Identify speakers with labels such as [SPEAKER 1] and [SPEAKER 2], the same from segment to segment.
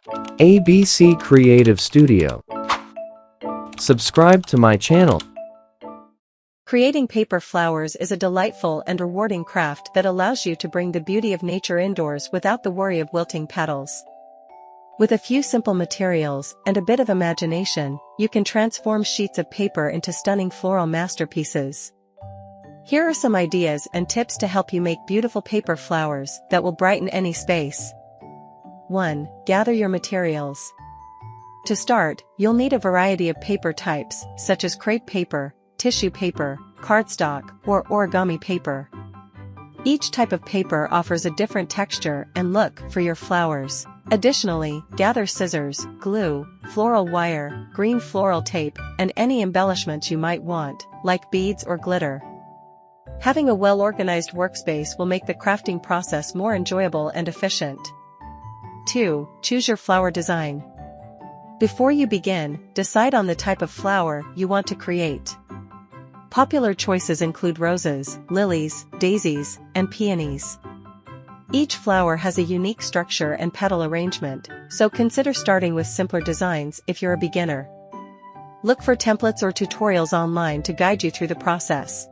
[SPEAKER 1] ABC Creative Studio. Subscribe to my channel.
[SPEAKER 2] Creating paper flowers is a delightful and rewarding craft that allows you to bring the beauty of nature indoors without the worry of wilting petals. With a few simple materials and a bit of imagination, you can transform sheets of paper into stunning floral masterpieces. Here are some ideas and tips to help you make beautiful paper flowers that will brighten any space. 1. Gather your materials. To start, you'll need a variety of paper types, such as crepe paper, tissue paper, cardstock, or origami paper. Each type of paper offers a different texture and look for your flowers. Additionally, gather scissors, glue, floral wire, green floral tape, and any embellishments you might want, like beads or glitter. Having a well-organized workspace will make the crafting process more enjoyable and efficient. 2. Choose your flower design. Before you begin, decide on the type of flower you want to create. Popular choices include roses, lilies, daisies, and peonies. Each flower has a unique structure and petal arrangement, so consider starting with simpler designs if you're a beginner. Look for templates or tutorials online to guide you through the process.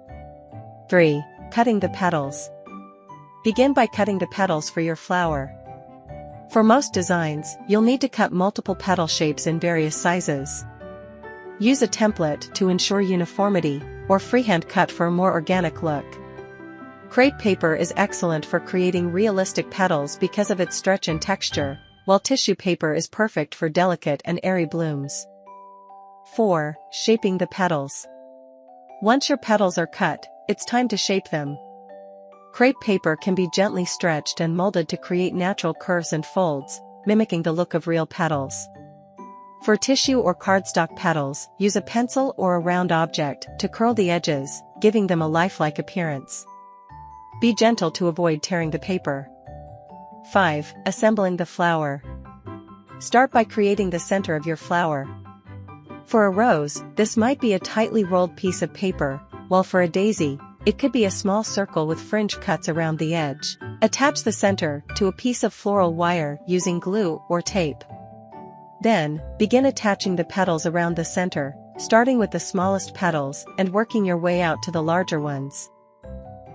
[SPEAKER 2] 3. Cutting the petals. Begin by cutting the petals for your flower. For most designs, you'll need to cut multiple petal shapes in various sizes. Use a template to ensure uniformity, or freehand cut for a more organic look. Crepe paper is excellent for creating realistic petals because of its stretch and texture, while tissue paper is perfect for delicate and airy blooms. 4. Shaping the petals. Once your petals are cut, it's time to shape them. Crepe paper can be gently stretched and molded to create natural curves and folds, mimicking the look of real petals. For tissue or cardstock petals, use a pencil or a round object to curl the edges, giving them a lifelike appearance. Be gentle to avoid tearing the paper. 5. Assembling the flower. Start by creating the center of your flower. For a rose, this might be a tightly rolled piece of paper, while for a daisy, it could be a small circle with fringe cuts around the edge. Attach the center to a piece of floral wire using glue or tape. Then, begin attaching the petals around the center, starting with the smallest petals and working your way out to the larger ones.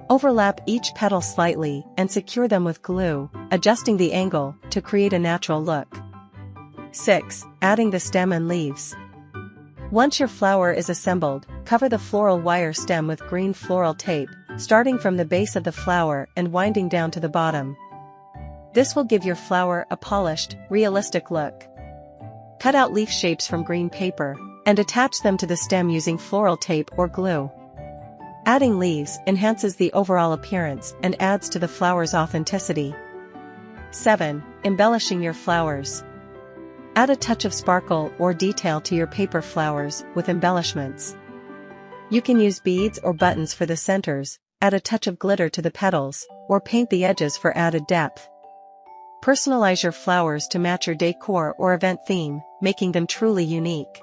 [SPEAKER 2] Overlap each petal slightly and secure them with glue, adjusting the angle to create a natural look. 6. Adding the stem and leaves. Once your flower is assembled, cover the floral wire stem with green floral tape, starting from the base of the flower and winding down to the bottom. This will give your flower a polished, realistic look. Cut out leaf shapes from green paper, and attach them to the stem using floral tape or glue. Adding leaves enhances the overall appearance and adds to the flower's authenticity. 7. Embellishing your flowers. Add a touch of sparkle or detail to your paper flowers with embellishments. You can use beads or buttons for the centers, add a touch of glitter to the petals, or paint the edges for added depth. Personalize your flowers to match your decor or event theme, making them truly unique.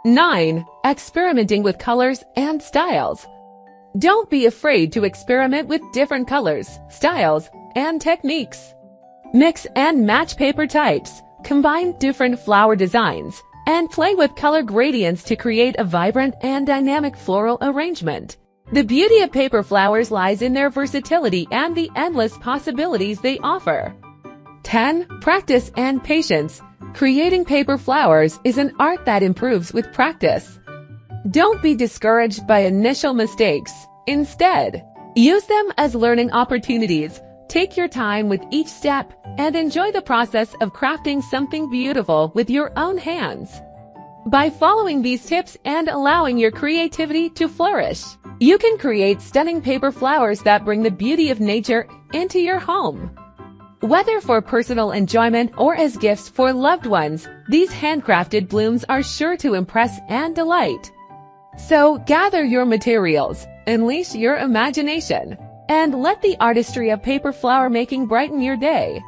[SPEAKER 3] 9. Experimenting with colors and styles. Don't be afraid to experiment with different colors, styles, and techniques. Mix and match paper types, combine different flower designs, and play with color gradients to create a vibrant and dynamic floral arrangement. The beauty of paper flowers lies in their versatility and the endless possibilities they offer. 10. Practice and patience. Creating paper flowers is an art that improves with practice. Don't be discouraged by initial mistakes. Instead, use them as learning opportunities. Take your time with each step and enjoy the process of crafting something beautiful with your own hands. By following these tips and allowing your creativity to flourish, you can create stunning paper flowers that bring the beauty of nature into your home. Whether for personal enjoyment or as gifts for loved ones, these handcrafted blooms are sure to impress and delight. So gather your materials, unleash your imagination, and let the artistry of paper flower making brighten your day.